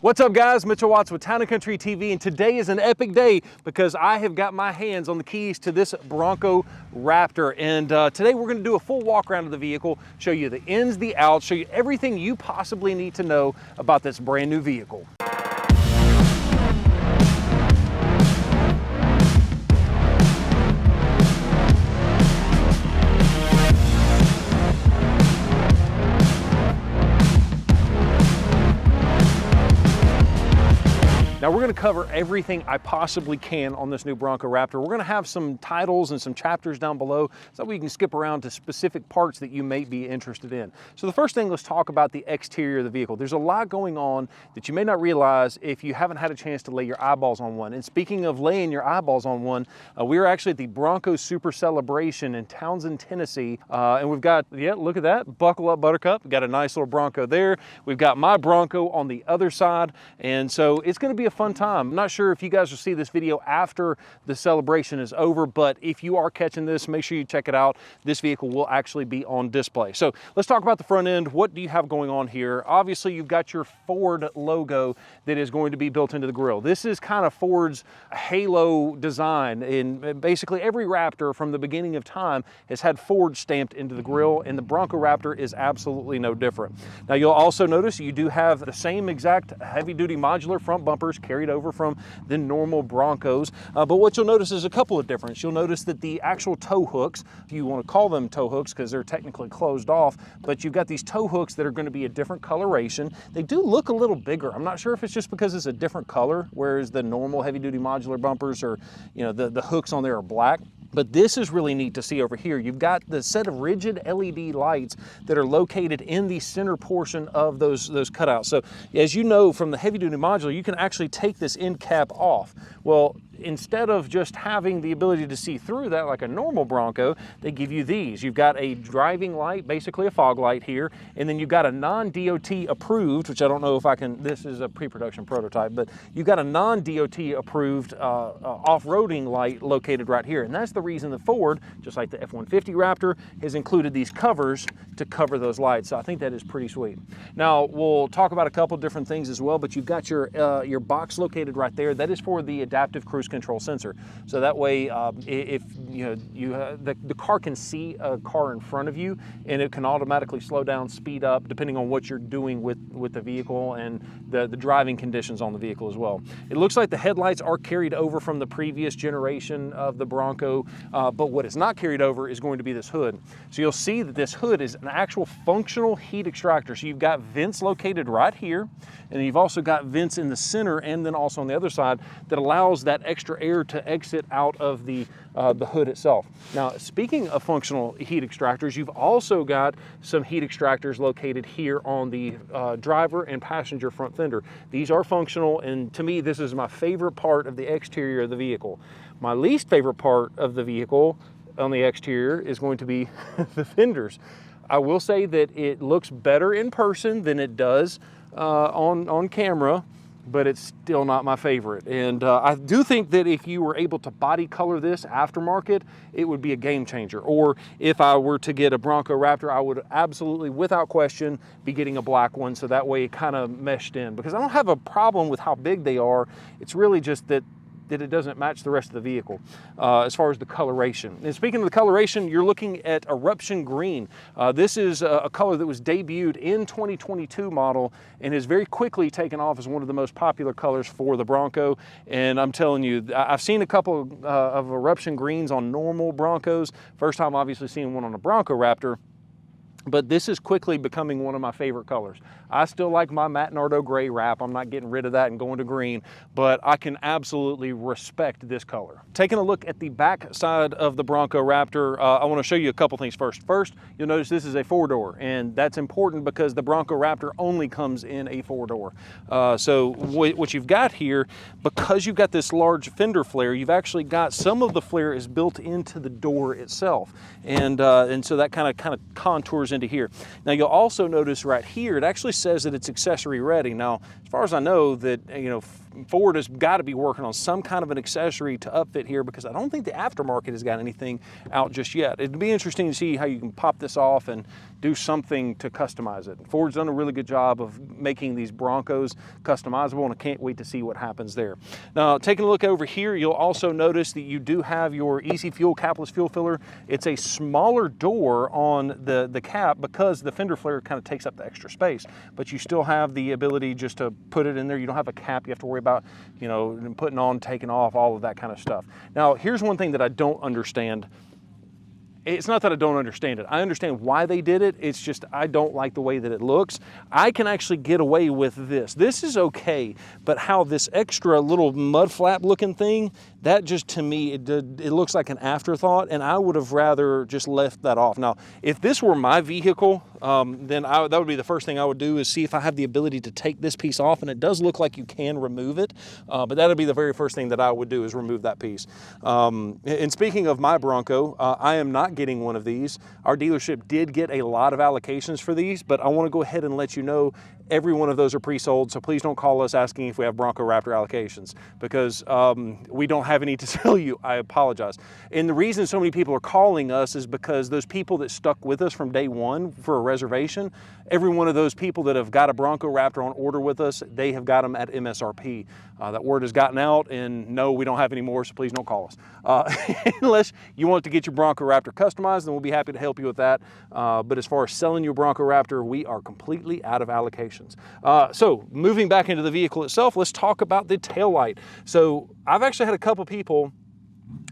What's up guys, Mitchell Watts with Town & Country TV, and today is an epic day because I have got my hands on the keys to this Bronco Raptor. And today we're going to do a full walk around of the vehicle, show you the ins, the outs, show you everything you possibly need to know about this brand new vehicle. Now we're going to cover everything I possibly can on this new Bronco Raptor. We're going to have some titles and some chapters down below so we can skip around to specific parts that you may be interested in. So the first thing, let's talk about the exterior of the vehicle. There's a lot going on that you may not realize if you haven't had a chance to lay your eyeballs on one. And speaking of laying your eyeballs on one, we are actually at the Bronco Super Celebration in Townsend, Tennessee. And we've got, yeah, look at that, buckle up Buttercup. We've got a nice little Bronco there. We've got my Bronco on the other side. And so it's going to be a fun time. I'm not sure if you guys will see this video after the celebration is over, but if you are catching this, make sure you check it out. This vehicle will actually be on display. So let's talk about the front end. What do you have going on here? Obviously, you've got your Ford logo that is going to be built into the grille. This is kind of Ford's halo design, and basically every Raptor from the beginning of time has had Ford stamped into the grille, and the Bronco Raptor is absolutely no different. Now you'll also notice you do have the same exact heavy-duty modular front bumpers carried over from the normal Broncos, but what you'll notice is a couple of differences. You'll notice that the actual tow hooks, if you want to call them tow hooks because they're technically closed off, but you've got these tow hooks that are going to be a different coloration. They do look a little bigger. I'm not sure if it's just because it's a different color, whereas the normal heavy-duty modular bumpers are, you know, the hooks on there are black. But this is really neat to see over here. You've got the set of rigid LED lights that are located in the center portion of those cutouts. So as you know from the heavy-duty modular, you can actually take this end cap off. Well, instead of just having the ability to see through that like a normal Bronco, they give you these. You've got a driving light, basically a fog light here, and then you've got a non-DOT approved, which I don't know if I can, this is a pre-production prototype, but you've got a non-DOT approved off-roading light located right here. And that's the reason the Ford, just like the F-150 Raptor, has included these covers to cover those lights. So I think that is pretty sweet. Now we'll talk about a couple different things as well, but you've got your box located right there. That is for the adaptive cruise control sensor. So that way, if you know the car can see a car in front of you, and it can automatically slow down, speed up, depending on what you're doing with the vehicle and the driving conditions on the vehicle as well. It looks like the headlights are carried over from the previous generation of the Bronco, but what is not carried over is going to be this hood. So you'll see that this hood is an actual functional heat extractor. So you've got vents located right here, and you've also got vents in the center and then also on the other side that allows that extra air to exit out of the hood itself. Now, speaking of functional heat extractors, you've also got some heat extractors located here on the driver and passenger front fender. These are functional, and to me, this is my favorite part of the exterior of the vehicle. My least favorite part of the vehicle on the exterior is going to be the fenders. I will say that it looks better in person than it does on camera, but it's still not my favorite. And I do think that if you were able to body color this aftermarket, it would be a game changer. Or if I were to get a Bronco Raptor, I would absolutely, without question, be getting a black one, so that way it kind of meshed in. Because I don't have a problem with how big they are. It's really just that it doesn't match the rest of the vehicle as far as the coloration. And speaking of the coloration, you're looking at Eruption Green. This is a color that was debuted in 2022 model and has very quickly taken off as one of the most popular colors for the Bronco. And I'm telling you, I've seen a couple of Eruption Greens on normal Broncos. First time obviously seeing one on a Bronco Raptor. But this is quickly becoming one of my favorite colors. I still like my Matt Nardo gray wrap. I'm not getting rid of that and going to green, but I can absolutely respect this color. Taking a look at the back side of the Bronco Raptor, I want to show you a couple things first. First, you'll notice this is a 4-door, and that's important because the Bronco Raptor only comes in a 4-door. So what you've got here, because you've got this large fender flare, you've actually got some of the flare is built into the door itself, and so that kind of contours into here. Now you'll also notice right here, it actually says that it's accessory ready. Now, as far as I know, that, you know, Ford has got to be working on some kind of an accessory to upfit here, because I don't think the aftermarket has got anything out just yet. It'd be interesting to see how you can pop this off and do something to customize it. Ford's done a really good job of making these Broncos customizable, and I can't wait to see what happens there. Now, taking a look over here, you'll also notice that you do have your Easy Fuel capless fuel filler. It's a smaller door on the cap because the fender flare kind of takes up the extra space, but you still have the ability just to put it in there. You don't have a cap you have to worry about, you know, putting on, taking off, all of that kind of stuff. Now, here's one thing that I don't understand. It's not that I don't understand it. I understand why they did it. It's just I don't like the way that it looks. I can actually get away with this. This is okay, but how this extra little mud flap looking thing, that just, to me, it looks like an afterthought, and I would have rather just left that off. Now, if this were my vehicle, then that would be the first thing I would do, is see if I have the ability to take this piece off, and it does look like you can remove it, but that would be the very first thing that I would do, is remove that piece. And speaking of my Bronco, I am not getting one of these. Our dealership did get a lot of allocations for these, but I want to go ahead and let you know every one of those are pre-sold, so please don't call us asking if we have Bronco Raptor allocations, because we don't have any to sell you. I apologize. And the reason so many people are calling us is because those people that stuck with us from day one for a reservation, every one of those people that have got a Bronco Raptor on order with us, they have got them at MSRP. That word has gotten out, and no, we don't have any more, so please don't call us. Unless you want to get your Bronco Raptor customized, then we'll be happy to help you with that. But as far as selling your Bronco Raptor, we are completely out of allocations. So moving back into the vehicle itself, let's talk about the taillight. So I've actually had a couple people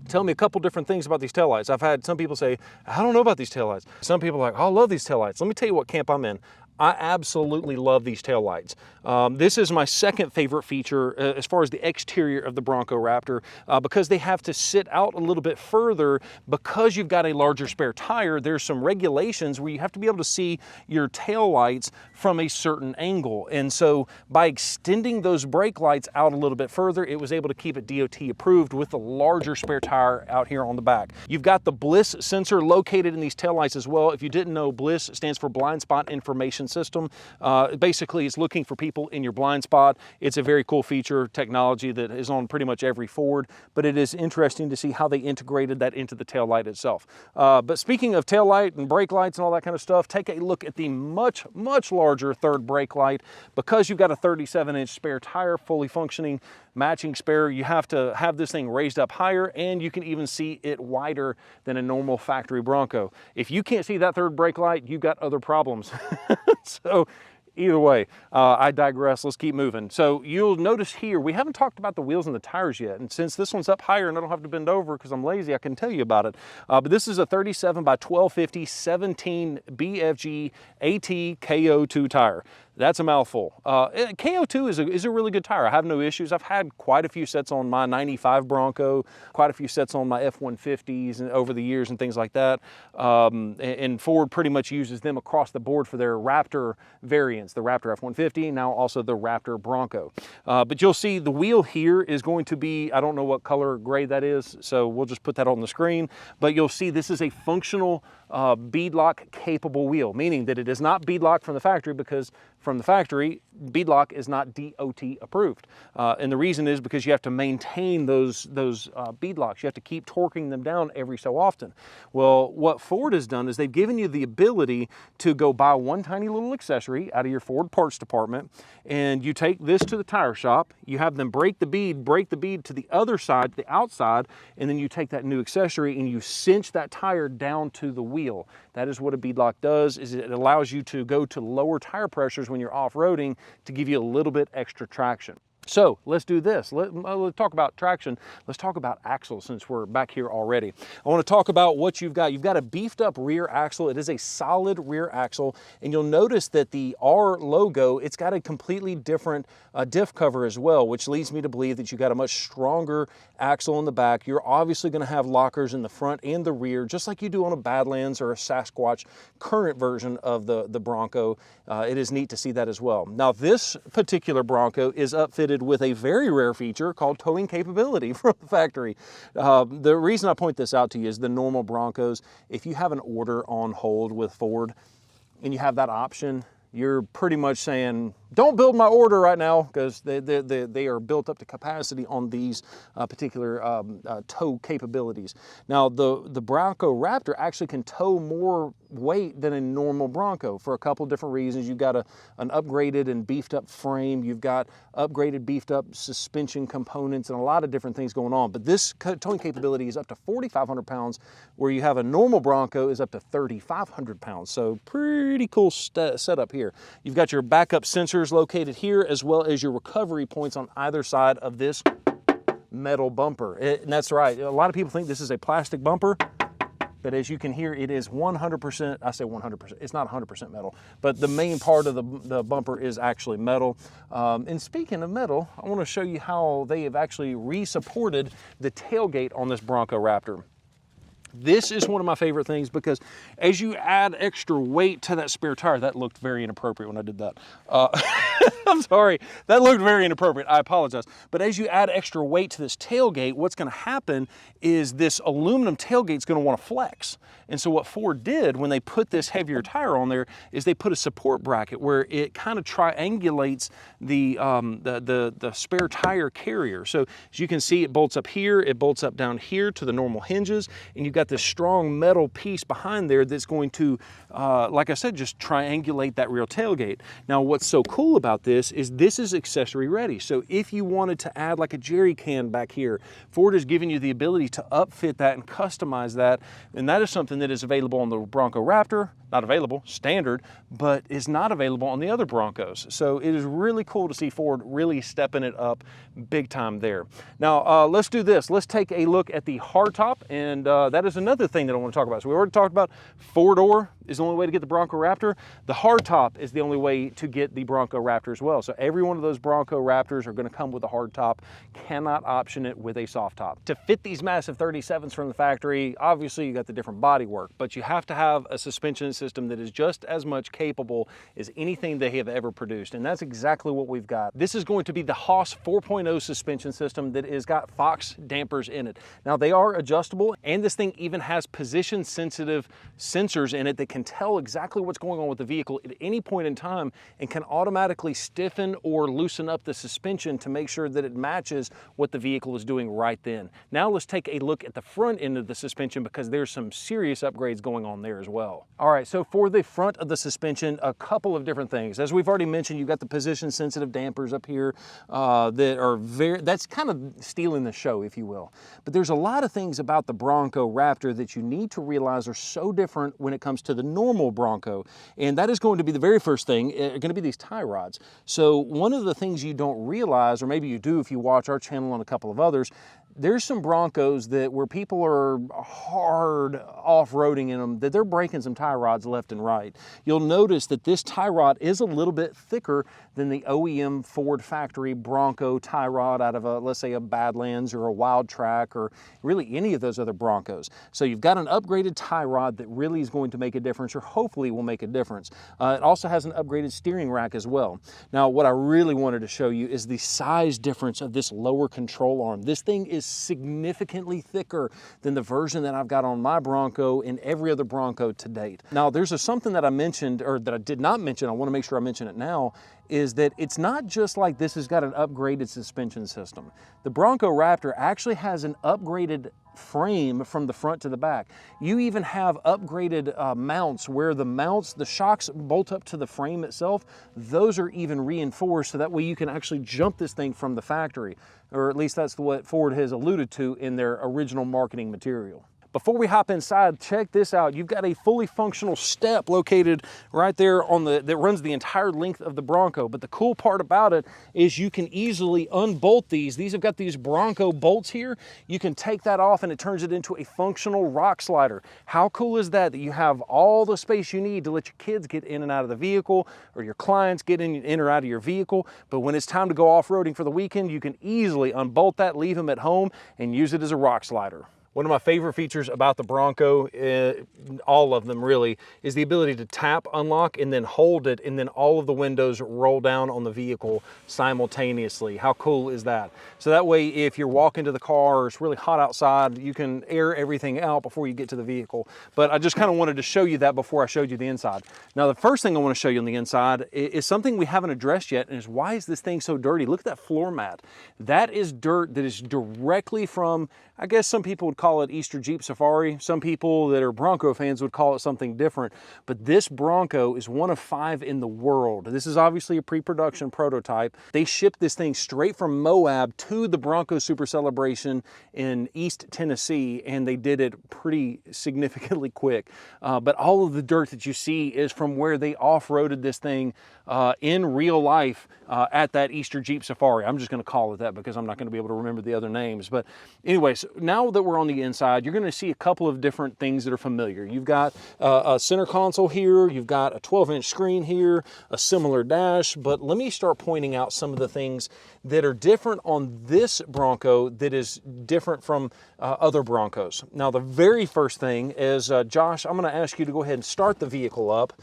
tell me a couple different things about these taillights. I've had some people say, I don't know about these taillights. Some people are like, oh, I love these taillights. Let me tell you what camp I'm in. I absolutely love these taillights. This is my second favorite feature as far as the exterior of the Bronco Raptor, because they have to sit out a little bit further because you've got a larger spare tire. There's some regulations where you have to be able to see your taillights from a certain angle. And so by extending those brake lights out a little bit further, it was able to keep it DOT approved with the larger spare tire out here on the back. You've got the BLISS sensor located in these taillights as well. If you didn't know, BLISS stands for Blind Spot Information System. Basically, it's looking for people in your blind spot. It's a very cool feature, technology that is on pretty much every Ford, but it is interesting to see how they integrated that into the taillight itself. But speaking of taillight and brake lights and all that kind of stuff, take a look at the much, much larger third brake light. Because you've got a 37-inch spare tire, fully functioning, matching spare, you have to have this thing raised up higher, and you can even see it wider than a normal factory Bronco. If you can't see that third brake light, you've got other problems. So either way, I digress. Let's keep moving. So you'll notice here, we haven't talked about the wheels and the tires yet. And since this one's up higher and I don't have to bend over because I'm lazy, I can tell you about it. But this is a 37 by 1250 17 BFG AT KO2 tire. That's a mouthful. KO2 is a really good tire. I have no issues. I've had quite a few sets on my 95 Bronco, quite a few sets on my F-150s and over the years and things like that. And Ford pretty much uses them across the board for their Raptor variants, the Raptor F-150, now also the Raptor Bronco. But you'll see the wheel here is going to be, I don't know what color gray that is, so we'll just put that on the screen. But you'll see this is a functional beadlock capable wheel, meaning that it is not beadlocked from the factory, because from the factory, beadlock is not DOT approved. And the reason is because you have to maintain those beadlocks. You have to keep torquing them down every so often. Well, what Ford has done is they've given you the ability to go buy one tiny little accessory out of your Ford parts department, and you take this to the tire shop, you have them break the bead to the other side, the outside, and then you take that new accessory and you cinch that tire down to the wheel. That is what a beadlock does, is it allows you to go to lower tire pressures when you're off-roading to give you a little bit extra traction. So let's do this. Let's talk about traction. Let's talk about axles since we're back here already. I want to talk about what you've got. You've got a beefed up rear axle. It is a solid rear axle, and you'll notice that the R logo, it's got a completely different diff cover as well, which leads me to believe that you've got a much stronger axle in the back. You're obviously going to have lockers in the front and the rear, just like you do on a Badlands or a Sasquatch current version of the Bronco. It is neat to see that as well. Now, this particular Bronco is upfitted with a very rare feature called towing capability from the factory. The reason I point this out to you is the normal Broncos, if you have an order on hold with Ford and you have that option, you're pretty much saying, Don't build my order right now because they are built up to capacity on these particular tow capabilities. Now, the Bronco Raptor actually can tow more weight than a normal Bronco for a couple different reasons. You've got an upgraded and beefed up frame. You've got upgraded, beefed up suspension components and a lot of different things going on. But this towing capability is up to 4,500 pounds, where you have a normal Bronco is up to 3,500 pounds. So pretty cool setup here. You've got your backup sensors located here, as well as your recovery points on either side of this metal bumper. And that's right. A lot of people think this is a plastic bumper, but as you can hear, it is 100%, I say 100%, it's not 100% metal, but the main part of the bumper is actually metal. And speaking of metal, I want to show you how they have actually re-supported the tailgate on this Bronco Raptor. This is one of my favorite things because as you add extra weight to that spare tire, that looked very inappropriate when I did that. I'm sorry, that looked very inappropriate, I apologize. But as you add extra weight to this tailgate, what's gonna happen is this aluminum tailgate's gonna wanna flex. And so what Ford did when they put this heavier tire on there is they put a support bracket where it kind of triangulates the spare tire carrier. So as you can see, it bolts up here, it bolts up down here to the normal hinges, and you've got this strong metal piece behind there that's going to, like I said, just triangulate that rear tailgate. Now, what's so cool about this is accessory ready. So if you wanted to add like a jerry can back here, Ford is giving you the ability to upfit that and customize that. And that is something that is available on the Bronco Raptor, not available, standard, but is not available on the other Broncos. So it is really cool to see Ford really stepping it up big time there. Now, let's do this. Let's take a look at the hardtop, and that is another thing that I want to talk about. So we already talked about four-door is the only way to get the Bronco Raptor. The hardtop is the only way to get the Bronco Raptor as well. So every one of those Bronco Raptors are going to come with a hardtop. Cannot option it with a soft top. To fit these massive 37s from the factory, obviously you got the different bodywork, but you have to have a suspension system that is just as much capable as anything they have ever produced. And that's exactly what we've got. This is going to be the Haas 4.0 suspension system that has got Fox dampers in it. Now they are adjustable, and this thing even has position sensitive sensors in it that can tell exactly what's going on with the vehicle at any point in time and can automatically stiffen or loosen up the suspension to make sure that it matches what the vehicle is doing right then. Now let's take a look at the front end of the suspension because there's some serious upgrades going on there as well. All right, so for the front of the suspension, a couple of different things. As we've already mentioned, you've got the position sensitive dampers up here that are that's kind of stealing the show, if you will. But there's a lot of things about the Bronco Raptor that you need to realize are so different when it comes to the normal Bronco. And that is going to be the very first thing, going to be these tie rods. So one of the things you don't realize, or maybe you do if you watch our channel and a couple of others, there's some Broncos that where people are hard off-roading in them, that they're breaking some tie rods left and right. You'll notice that this tie rod is a little bit thicker than the OEM Ford factory Bronco tie rod out of a, let's say, a Badlands or a Wild Track or really any of those other Broncos. So you've got an upgraded tie rod that really is going to make a difference, or hopefully will make a difference. It also has an upgraded steering rack as well. Now, what I really wanted to show you is the size difference of this lower control arm. This thing is significantly thicker than the version that I've got on my Bronco and every other Bronco to date. Now, there's something that I mentioned, or that I did not mention, I want to make sure I mention it now, is that it's not just like this has got an upgraded suspension system. The Bronco Raptor actually has an upgraded frame from the front to the back. You even have upgraded mounts where the shocks bolt up to the frame itself. Those are even reinforced so that way you can actually jump this thing from the factory, or at least that's what Ford has alluded to in their original marketing material. Before we hop inside, check this out. You've got a fully functional step located right there on that runs the entire length of the Bronco. But the cool part about it is you can easily unbolt these. These have got these Bronco bolts here. You can take that off and it turns it into a functional rock slider. How cool is that you have all the space you need to let your kids get in and out of the vehicle, or your clients get in or out of your vehicle. But when it's time to go off-roading for the weekend, you can easily unbolt that, leave them at home, and use it as a rock slider. One of my favorite features about the Bronco, all of them really, is the ability to tap, unlock, and then hold it, and then all of the windows roll down on the vehicle simultaneously. How cool is that? So that way, if you're walking to the car or it's really hot outside, you can air everything out before you get to the vehicle. But I just kind of wanted to show you that before I showed you the inside. Now, the first thing I want to show you on the inside is something we haven't addressed yet, and is why is this thing so dirty? Look at that floor mat. That is dirt that is directly from, I guess some people would call it Easter Jeep Safari. Some people that are Bronco fans would call it something different. But this Bronco is one of 5 in the world. This is obviously a pre-production prototype. They shipped this thing straight from Moab to the Bronco Super Celebration in East Tennessee, and they did it pretty significantly quick. But all of the dirt that you see is from where they off-roaded this thing in real life at that Easter Jeep Safari. I'm just going to call it that because I'm not going to be able to remember the other names. But anyways, now that we're on the inside, you're going to see a couple of different things that are familiar. You've got a center console here, you've got a 12-inch screen here, a similar dash, but let me start pointing out some of the things that are different on this Bronco that is different from other Broncos. Now, the very first thing is, Josh, I'm going to ask you to go ahead and start the vehicle up.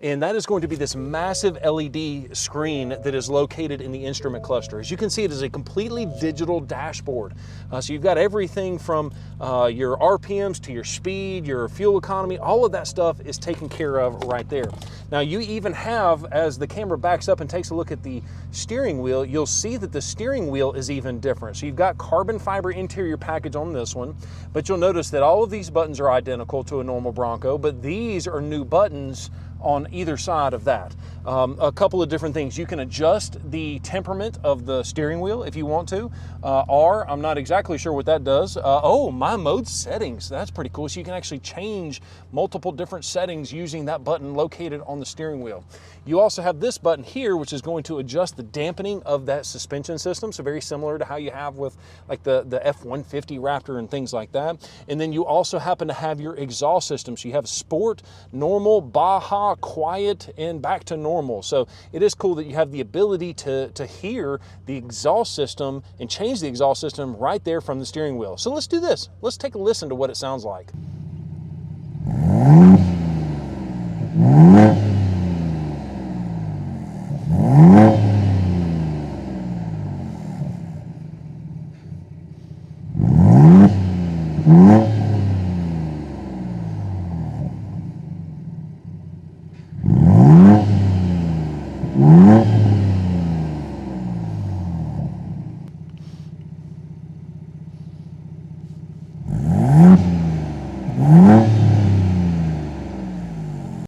And that is going to be this massive LED screen that is located in the instrument cluster. As you can see, it is a completely digital dashboard. So you've got everything from your RPMs to your speed, your fuel economy, all of that stuff is taken care of right there. Now you even have, as the camera backs up and takes a look at the steering wheel, you'll see that the steering wheel is even different. So you've got carbon fiber interior package on this one, but you'll notice that all of these buttons are identical to a normal Bronco, but these are new buttons on either side of that. A couple of different things. You can adjust the temperament of the steering wheel if you want to, or I'm not exactly sure what that does. Oh, my mode settings. That's pretty cool. So you can actually change multiple different settings using that button located on the steering wheel. You also have this button here, which is going to adjust the dampening of that suspension system. So very similar to how you have with like the F-150 Raptor and things like that. And then you also happen to have your exhaust system. So you have sport, normal, Baja, quiet, and back to normal. So it is cool that you have the ability to hear the exhaust system and change the exhaust system right there from the steering wheel. So let's do this. Let's take a listen to what it sounds like.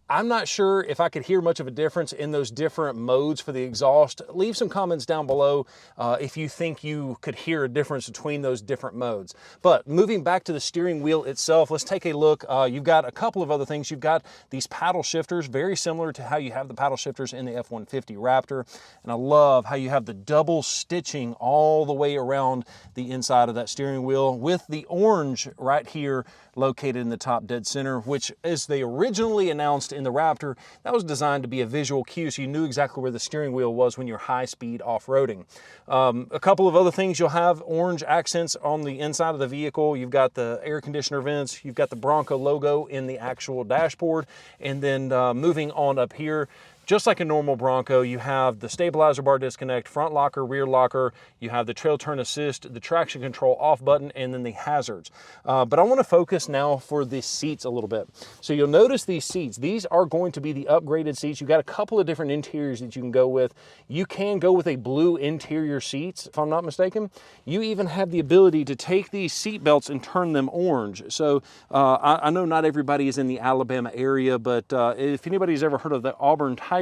I'm not sure if I could hear much of a difference in those different modes for the exhaust. Leave some comments down below if you think you could hear a difference between those different modes. But moving back to the steering wheel itself, let's take a look. You've got a couple of other things. You've got these paddle shifters, very similar to how you have the paddle shifters in the F-150 Raptor. And I love how you have the double stitching all the way around the inside of that steering wheel with the orange right here located in the top dead center, which, as they originally announced in the Raptor, that was designed to be a visual cue so you knew exactly where the steering wheel was when you're high-speed off-roading. A couple of other things, you'll have orange accents on the inside of the vehicle. You've got the air conditioner vents, you've got the Bronco logo in the actual dashboard, and then moving on up here, just like a normal Bronco, you have the stabilizer bar disconnect, front locker, rear locker, you have the trail turn assist, the traction control off button, and then the hazards. But I want to focus now for the seats a little bit. So you'll notice these seats, these are going to be the upgraded seats. You've got a couple of different interiors that you can go with. You can go with a blue interior seats, if I'm not mistaken. You even have the ability to take these seat belts and turn them orange. So I know not everybody is in the Alabama area, but if anybody's ever heard of the Auburn Tigers,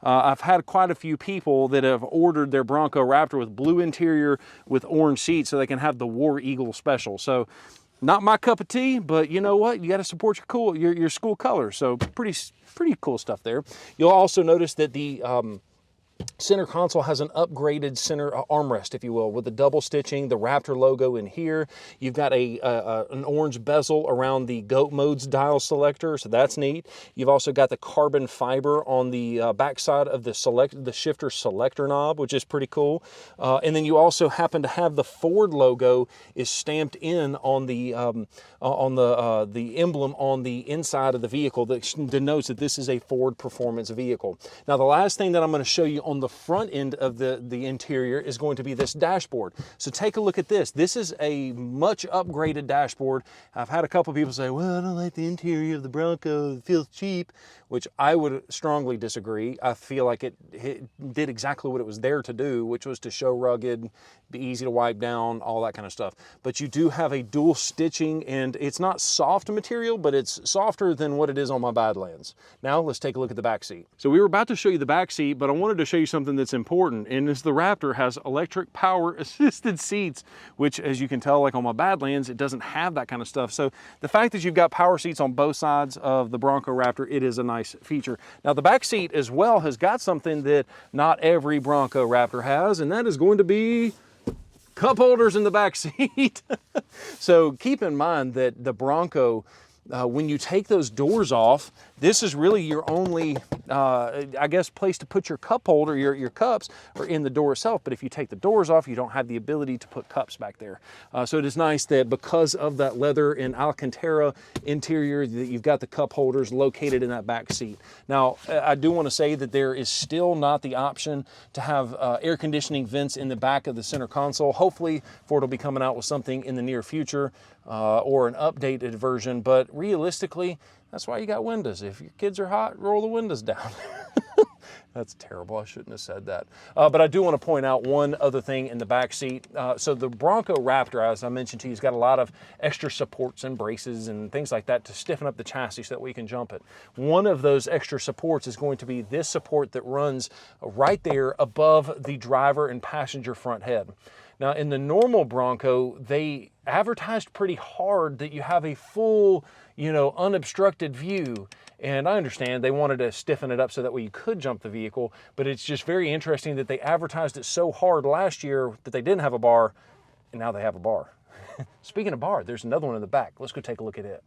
I've had quite a few people that have ordered their Bronco Raptor with blue interior with orange seats so they can have the War Eagle special. So not my cup of tea, but you know what? You got to support your school colors. So pretty cool stuff there. You'll also notice that the Center console has an upgraded center armrest, if you will, with the double stitching, the Raptor logo in here. You've got an orange bezel around the Goat Modes dial selector, so that's neat. You've also got the carbon fiber on the backside of the shifter selector knob, which is pretty cool. And then you also happen to have the Ford logo is stamped in on the emblem on the inside of the vehicle that denotes that this is a Ford performance vehicle. Now, the last thing that I'm going to show you on the front end of the interior is going to be this dashboard. So take a look at this. This is a much upgraded dashboard. I've had a couple people say, well, I don't like the interior of the Bronco, it feels cheap, which I would strongly disagree. I feel like it did exactly what it was there to do, which was to show rugged, be easy to wipe down, all that kind of stuff. But you do have a dual stitching, and it's not soft material, but it's softer than what it is on my Badlands. Now let's take a look at the back seat. So we were about to show you the back seat, but I wanted to show you something that's important, and it's the Raptor has electric power assisted seats, which, as you can tell, like on my Badlands, it doesn't have that kind of stuff. So the fact that you've got power seats on both sides of the Bronco Raptor, it is a nice feature. Now the back seat as well has got something that not every Bronco Raptor has, and that is going to be cup holders in the back seat. So keep in mind that the Bronco, when you take those doors off, this is really your only, I guess, place to put your cup holder, your cups are in the door itself. But if you take the doors off, you don't have the ability to put cups back there. So it is nice that because of that leather and Alcantara interior, that you've got the cup holders located in that back seat. Now, I do want to say that there is still not the option to have air conditioning vents in the back of the center console. Hopefully, Ford will be coming out with something in the near future or an updated version. But realistically, that's why you got windows. If your kids are hot, roll the windows down. That's terrible, I shouldn't have said that. But I do want to point out one other thing in the back seat. So the Bronco Raptor, as I mentioned to you, has got a lot of extra supports and braces and things like that to stiffen up the chassis so that we can jump it. One of those extra supports is going to be this support that runs right there above the driver and passenger front head. Now, in the normal Bronco, they advertised pretty hard that you have a full, unobstructed view. And I understand they wanted to stiffen it up so that way you could jump the vehicle, but it's just very interesting that they advertised it so hard last year that they didn't have a bar, and now they have a bar. Speaking of bar, there's another one in the back. Let's go take a look at it.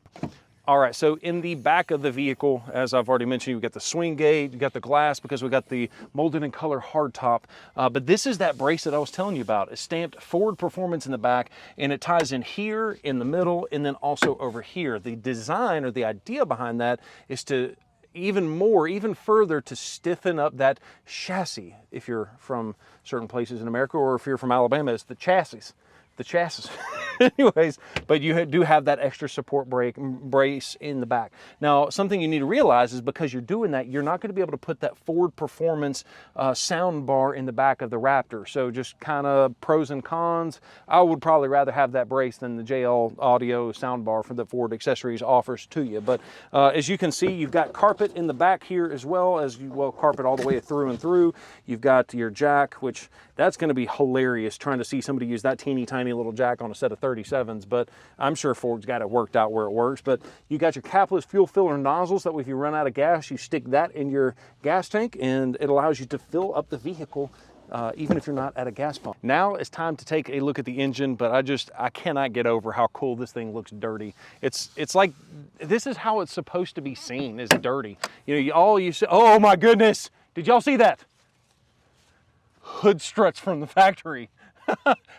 All right, so in the back of the vehicle, as I've already mentioned, you've got the swing gate, you've got the glass because we got the molded in color hardtop. But this is that brace that I was telling you about. It's stamped Ford Performance in the back, and it ties in here, in the middle, and then also over here. The design or the idea behind that is to even further to stiffen up that chassis. If you're from certain places in America, or if you're from Alabama, it's the chassis. Anyways, but you do have that extra support brace in the back. Now, something you need to realize is because you're doing that, you're not going to be able to put that Ford Performance sound bar in the back of the Raptor. So just kind of pros and cons. I would probably rather have that brace than the JL Audio sound bar for the Ford Accessories offers to you. But as you can see, you've got carpet in the back here as well, carpet all the way through and through. You've got your jack, which that's going to be hilarious trying to see somebody use that teeny tiny little jack on a set of 37s, but I'm sure Ford's got it worked out where it works. But you got your capless fuel filler nozzles, that way if you run out of gas, you stick that in your gas tank and it allows you to fill up the vehicle even if you're not at a gas pump. Now it's time to take a look at the engine, but I cannot get over how cool this thing looks dirty. It's like, this is how it's supposed to be seen, is dirty. You see, oh my goodness, did y'all see that? Hood struts from the factory.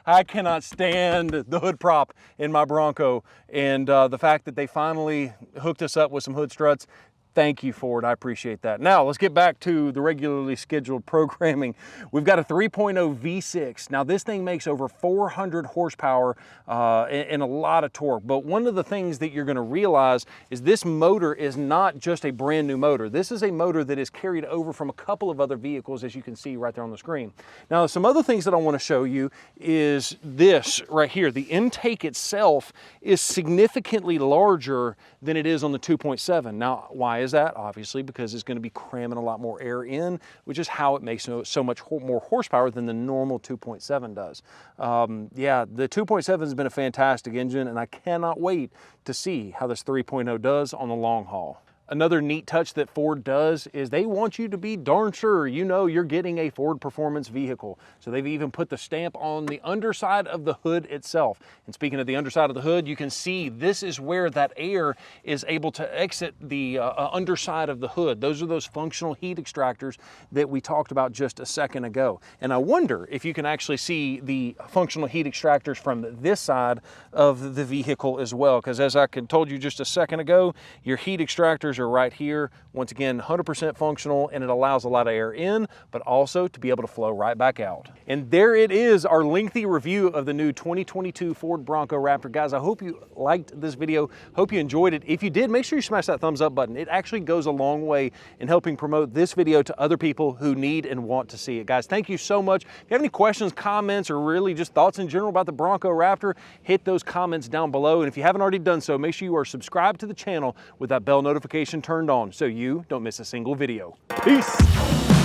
I cannot stand the hood prop in my Bronco, and the fact that they finally hooked us up with some hood struts, thank you, Ford. I appreciate that. Now, let's get back to the regularly scheduled programming. We've got a 3.0 V6. Now, this thing makes over 400 horsepower and a lot of torque. But one of the things that you're going to realize is this motor is not just a brand new motor. This is a motor that is carried over from a couple of other vehicles, as you can see right there on the screen. Now, some other things that I want to show you is this right here. The intake itself is significantly larger than it is on the 2.7. Now, why is that? Obviously, because it's going to be cramming a lot more air in, which is how it makes so much more horsepower than the normal 2.7 does. Yeah, the 2.7 has been a fantastic engine, and I cannot wait to see how this 3.0 does on the long haul. Another neat touch that Ford does is they want you to be darn sure you know you're getting a Ford Performance vehicle. So they've even put the stamp on the underside of the hood itself. And speaking of the underside of the hood, you can see this is where that air is able to exit the underside of the hood. Those are those functional heat extractors that we talked about just a second ago. And I wonder if you can actually see the functional heat extractors from this side of the vehicle as well. Because as I told you just a second ago, your heat extractors are right here. Once again, 100% functional, and it allows a lot of air in, but also to be able to flow right back out. And there it is, our lengthy review of the new 2022 Ford Bronco Raptor. Guys, I hope you liked this video. Hope you enjoyed it. If you did, make sure you smash that thumbs up button. It actually goes a long way in helping promote this video to other people who need and want to see it. Guys, thank you so much. If you have any questions, comments, or really just thoughts in general about the Bronco Raptor, hit those comments down below. And if you haven't already done so, make sure you are subscribed to the channel with that bell notification turned on so you don't miss a single video. Peace.